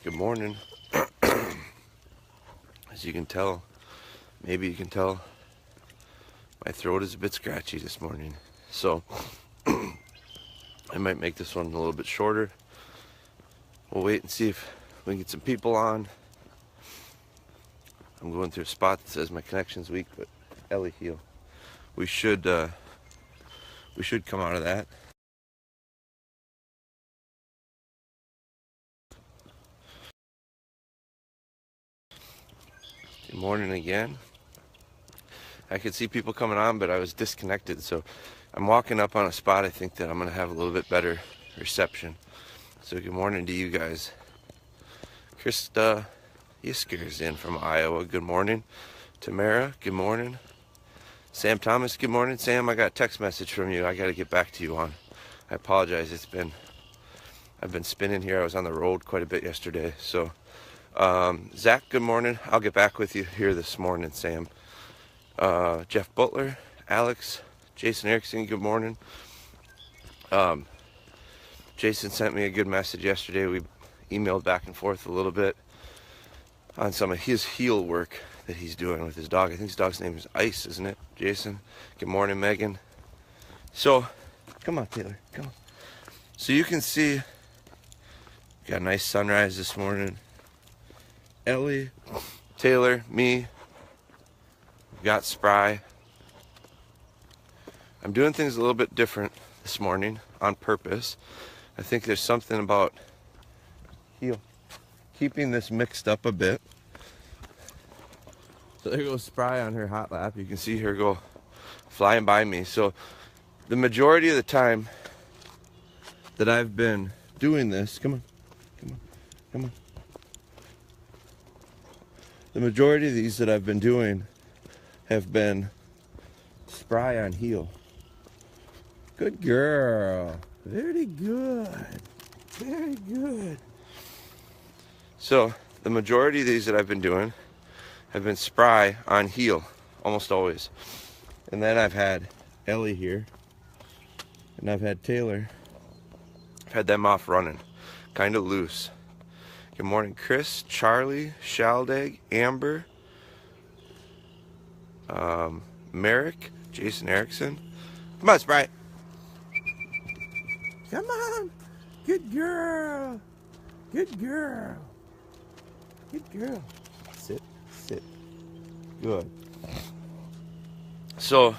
Good morning. As you can tell, maybe you can tell, my throat is a bit scratchy this morning. So I might make this one a little bit shorter. We'll wait and see if we can get some people on. I'm going through a spot that says my connection's weak, but Ellie heel. We should come out of that. Good morning again. I could see people coming on, but I was disconnected, so I'm walking up on a spot I think that I'm going to have a little bit better reception. So good morning to you guys. Krista Yisker's in from Iowa. Good morning. Tamara, good morning. Sam Thomas, good morning. Sam, I got a text message from you I got to get back to you on. I apologize. I've been spinning here. I was on the road quite a bit yesterday. So Zach, good morning. I'll get back with you here this morning, Sam. Jeff Butler, Alex, Jason Erickson, good morning. Jason sent me a good message yesterday. We emailed back and forth a little bit on some of his heel work that he's doing with his dog. I think his dog's name is Ice, isn't it, Jason? Good morning, Megan. So, come on, Taylor, come on. So you can see, got a nice sunrise this morning. Ellie, Taylor, me, we've got Spry. I'm doing things a little bit different this morning on purpose. I think there's something about keeping this mixed up a bit. So there goes Spry on her hot lap. You can see her go flying by me. So the majority of the time that I've been doing this, come on. The majority of these that I've been doing have been Spry on heel. Good girl. Very good. Very good. So the majority of these that I've been doing have been Spry on heel, almost always. And then I've had Ellie here, and I've had Taylor. I've had them off running, kind of loose. Good morning, Chris, Charlie, Shaldag, Amber, Merrick, Jason Erickson. Come on, Spry. Come on. Good girl. Good girl. Good girl. Sit. Good. So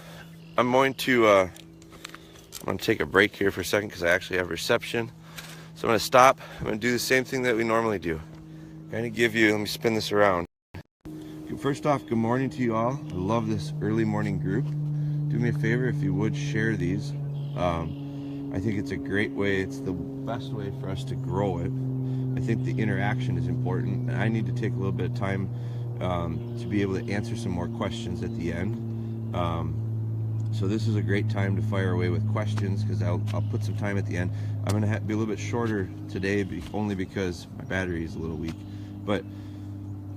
I'm going to take a break here for a second because I actually have reception. So I'm going to stop. I'm going to do the same thing that we normally do. Kind of give you, let me spin this around. First off, good morning to you all. I love this early morning group. Do me a favor, if you would, share these. I think it's a great way, it's the best way for us to grow it. I think the interaction is important, and I need to take a little bit of time to be able to answer some more questions at the end. So this is a great time to fire away with questions, because I'll put some time at the end. I'm going to be a little bit shorter today, only because my battery is a little weak. But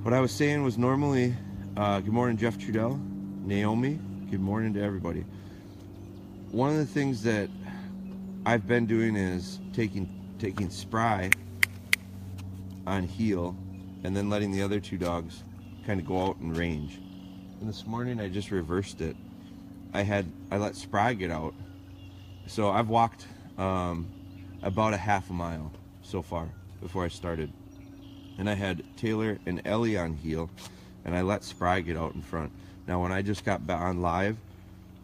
what I was saying was normally, good morning, Jeff Trudell, Naomi, good morning to everybody. One of the things that I've been doing is taking Spry on heel and then letting the other two dogs kind of go out and range. And this morning I just reversed it. I let Spry get out. So I've walked about a half a mile so far before I started. And I had Taylor and Ellie on heel, and I let Spry get out in front. Now when I just got back on live,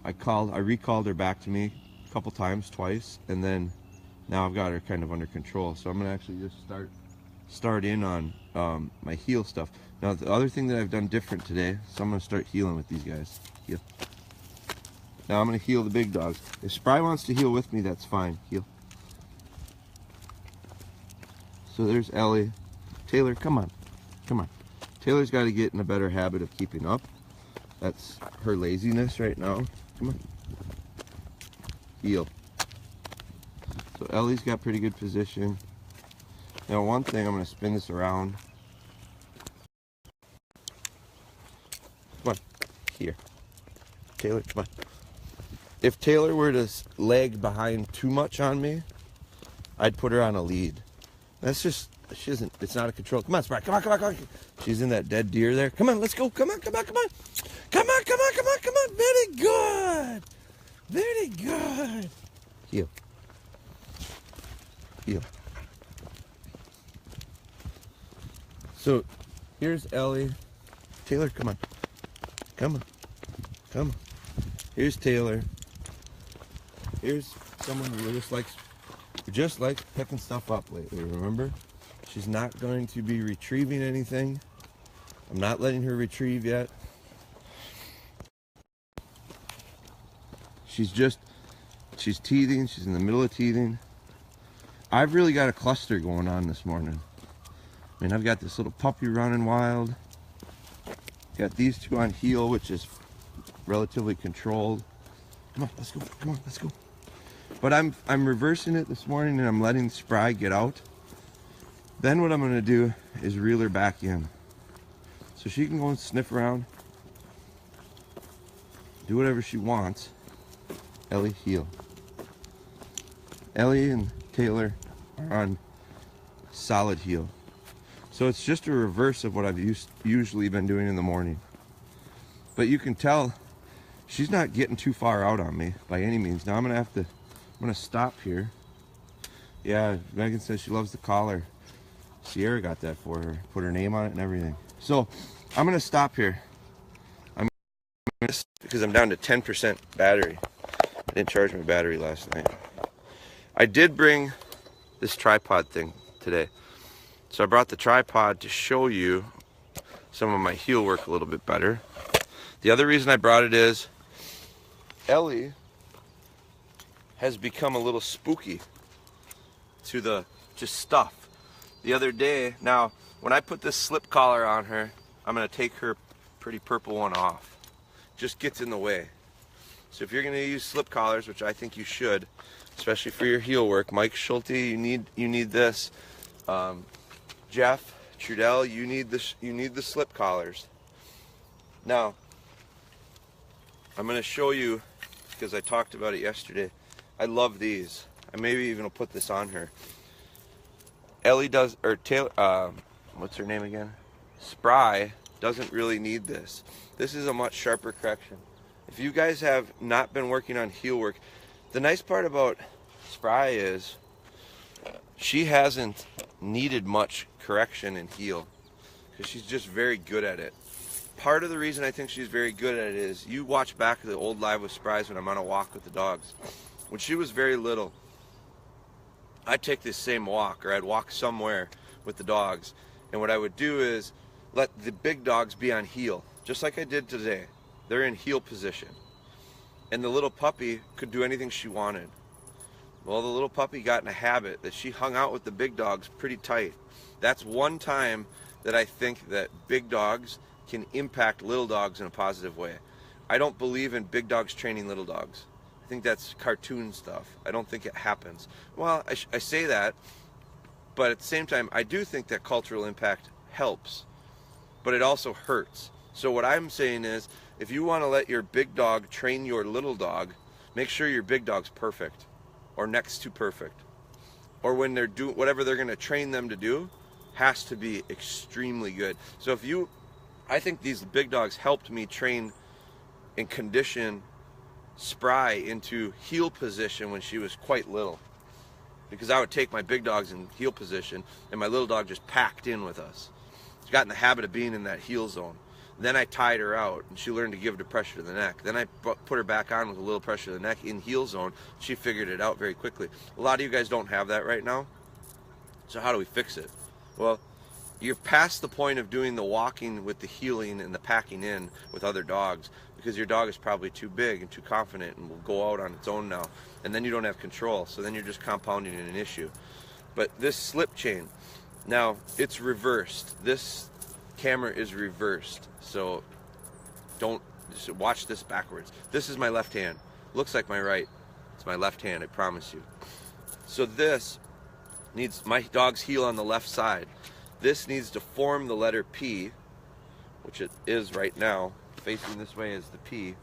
I recalled her back to me a couple times, twice, and then now I've got her kind of under control. So I'm gonna actually just start in on my heel stuff. Now the other thing that I've done different today, so I'm gonna start heeling with these guys. Heel. Now I'm gonna heel the big dogs. If Spry wants to heel with me, that's fine. Heel. So there's Ellie. Taylor, come on. Taylor's got to get in a better habit of keeping up. That's her laziness right now. Come on. Heel. So Ellie's got pretty good position. Now one thing, I'm going to spin this around. Come on. Here. Taylor, come on. If Taylor were to lag behind too much on me, I'd put her on a lead. That's just, she isn't, it's not a control. Come on, Spry, come on, come on, come on. She's in that dead deer there. Come on, let's go. Come on, come on, come on. Come on, come on, come on, come on. Very good. Very good. Heel. Heel. So here's Ellie. Taylor, come on. Come on. Come on. Here's Taylor. Here's someone who just likes picking stuff up lately, remember? She's not going to be retrieving anything. I'm not letting her retrieve yet. She's teething. She's in the middle of teething. I've really got a cluster going on this morning. I mean, I've got this little puppy running wild. Got these two on heel, which is relatively controlled. Come on, let's go. Come on, let's go. But I'm reversing it this morning, and I'm letting Spry get out. Then what I'm going to do is reel her back in, so she can go and sniff around, do whatever she wants. Ellie, heel. Ellie and Taylor are on solid heel. So it's just a reverse of what I've usually been doing in the morning. But you can tell she's not getting too far out on me by any means. Now I'm gonna stop here. Yeah, Megan says she loves the collar. Sierra got that for her, put her name on it and everything. So I'm gonna stop here. Because I'm down to 10% battery. I didn't charge my battery last night. I did bring this tripod thing today. So I brought the tripod to show you some of my heel work a little bit better. The other reason I brought it is Ellie has become a little spooky to the just stuff. The other day, now when I put this slip collar on her, I'm gonna take her pretty purple one off. Just gets in the way. So if you're gonna use slip collars, which I think you should, especially for your heel work, Mike Schulte, you need this. Jeff Trudell, you need the slip collars. Now, I'm gonna show you, because I talked about it yesterday. I love these. I maybe even will put this on her. Ellie does, or Taylor, what's her name again? Spry doesn't really need this. This is a much sharper correction. If you guys have not been working on heel work, the nice part about Spry is she hasn't needed much correction in heel because she's just very good at it. Part of the reason I think she's very good at it is you watch back the old live with Spry's when I'm on a walk with the dogs. When she was very little, I'd take this same walk, or I'd walk somewhere with the dogs, and what I would do is let the big dogs be on heel, just like I did today. They're in heel position, and the little puppy could do anything she wanted. Well, the little puppy got in a habit that she hung out with the big dogs pretty tight. That's one time that I think that big dogs can impact little dogs in a positive way. I don't believe in big dogs training little dogs. I think that's cartoon stuff. I don't think it happens. Well, I say that, but at the same time, I do think that cultural impact helps, but it also hurts. So what I'm saying is, if you want to let your big dog train your little dog, make sure your big dog's perfect, or next to perfect. Or when they're doing whatever they're going to train them to do, has to be extremely good. So I think these big dogs helped me train and condition Spry into heel position when she was quite little, because I would take my big dogs in heel position and my little dog just packed in with us. She got in the habit of being in that heel zone. Then I tied her out and she learned to give the pressure to the neck. Then I put her back on with a little pressure to the neck in heel zone. She figured it out very quickly. A lot of you guys don't have that right now. So how do we fix it? Well, you're past the point of doing the walking with the heeling and the packing in with other dogs, because your dog is probably too big and too confident and will go out on its own now, and then you don't have control, so then you're just compounding an issue. But this slip chain, now it's reversed. This camera is reversed, so don't just watch this backwards. This is my left hand. Looks like my right. It's my left hand, I promise you. So this needs my dog's heel on the left side. This needs to form the letter P, which it is right now. Facing this way is the P,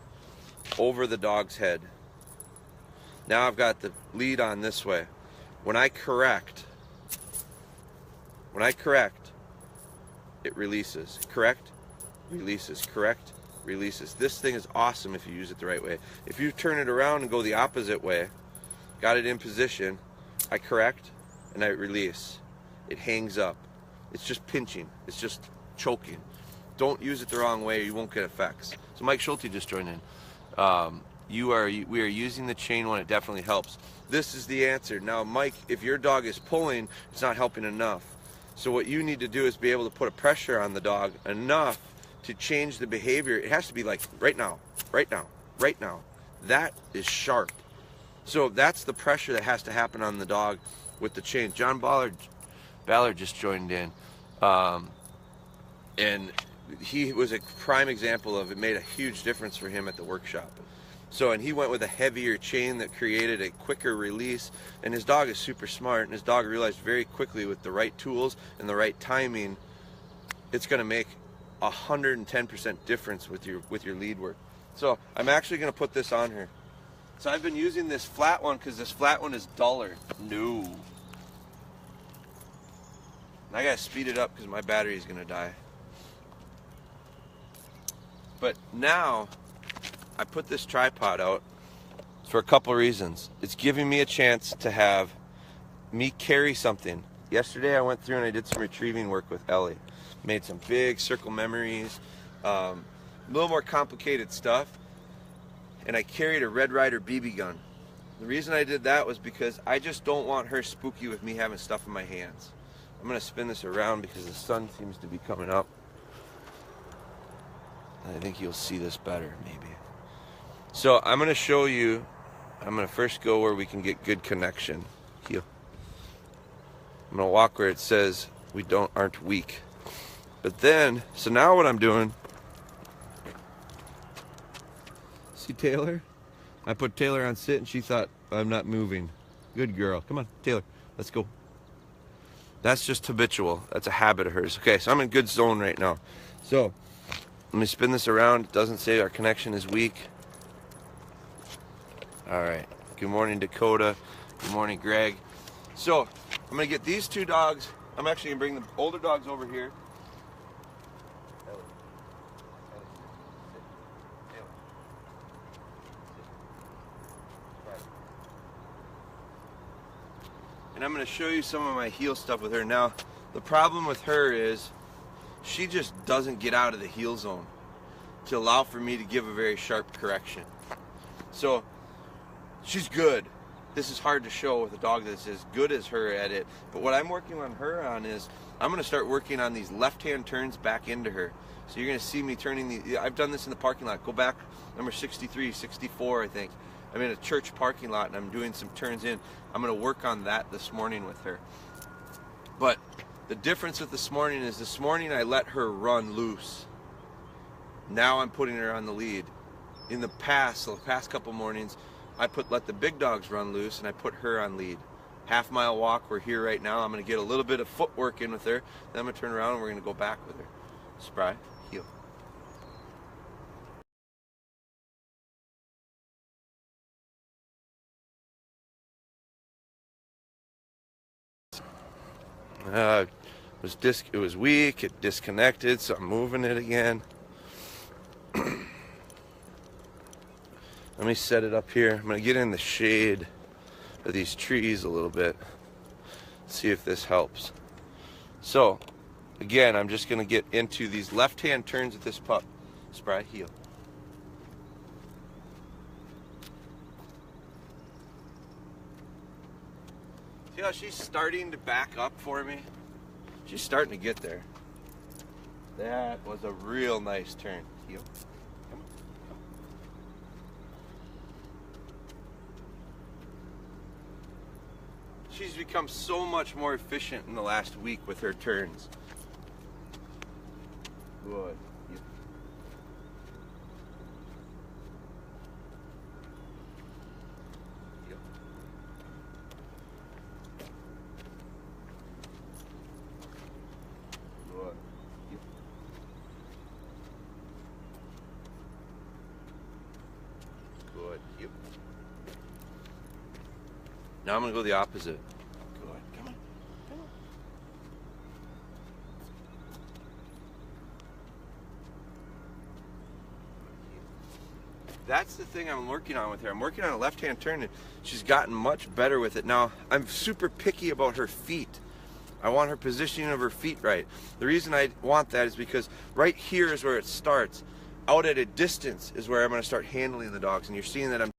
over the dog's head. Now I've got the lead on this way. When I correct, When I correct, it releases. Correct, releases. Correct, releases. This thing is awesome if you use it the right way. If you turn it around and go the opposite way, got it in position, I correct and I release. It hangs up. It's just pinching. It's just choking. Don't use it the wrong way or you won't get effects. So Mike Schulte just joined in. We are using the chain one. It definitely helps. This is the answer. Now, Mike, if your dog is pulling, it's not helping enough. So what you need to do is be able to put a pressure on the dog enough to change the behavior. It has to be like right now, right now, right now. That is sharp. So that's the pressure that has to happen on the dog with the chain. John Ballard just joined in. And he was a prime example of it made a huge difference for him at the workshop. So, and he went with a heavier chain that created a quicker release, and his dog is super smart, and his dog realized very quickly with the right tools and the right timing, it's going to make 110% difference with your lead work. So I'm actually going to put this on her. So I've been using this flat one because this flat one is duller. No. And I got to speed it up because my battery is going to die. But now I put this tripod out for a couple reasons. It's giving me a chance to have me carry something. Yesterday I went through and I did some retrieving work with Ellie. Made some big circle memories, a little more complicated stuff. And I carried a Red Ryder BB gun. The reason I did that was because I just don't want her spooky with me having stuff in my hands. I'm gonna spin this around because the sun seems to be coming up. I think you'll see this better, maybe. So I'm going to show you, I'm going to first go where we can get good connection. Heel. I'm going to walk where it says we aren't weak. But then, so now what I'm doing, see Taylor? I put Taylor on sit and she thought I'm not moving. Good girl. Come on, Taylor, let's go. That's just habitual. That's a habit of hers. Okay, so I'm in good zone right now. So let me spin this around. It doesn't say our connection is weak. All right. Good morning, Dakota. Good morning, Greg. So I'm going to get these two dogs. I'm actually going to bring the older dogs over here. And I'm going to show you some of my heel stuff with her. Now, the problem with her is she just doesn't get out of the heel zone to allow for me to give a very sharp correction. So she's good. This is hard to show with a dog that's as good as her at it. But what I'm working on her on is I'm going to start working on these left-hand turns back into her. So you're going to see me turning I've done this in the parking lot. Go back, number 63, 64, I think. I'm in a church parking lot and I'm doing some turns in. I'm going to work on that this morning with her. But the difference with this morning is this morning I let her run loose. Now I'm putting her on the lead. In the past couple mornings, I let the big dogs run loose and I put her on lead. Half-mile walk, we're here right now. I'm going to get a little bit of footwork in with her. Then I'm going to turn around and we're going to go back with her. Spry, heel. It was weak, it disconnected, so I'm moving it again. Let me set it up here. I'm going to get in the shade of these trees a little bit. See if this helps. So, again, I'm just going to get into these left-hand turns with this pup. Spry, heel. See how she's starting to back up for me? She's starting to get there. That was a real nice turn. Heel. Come on. She's become so much more efficient in the last week with her turns. Good. Heel. Heel. Good. Heel. Good. Heel. Now I'm going to go the opposite. Good. Come on. Come on. That's the thing I'm working on with her. I'm working on a left-hand turn, and she's gotten much better with it. Now, I'm super picky about her feet. I want her positioning of her feet right. The reason I want that is because right here is where it starts. Out at a distance is where I'm going to start handling the dogs, and you're seeing that I'm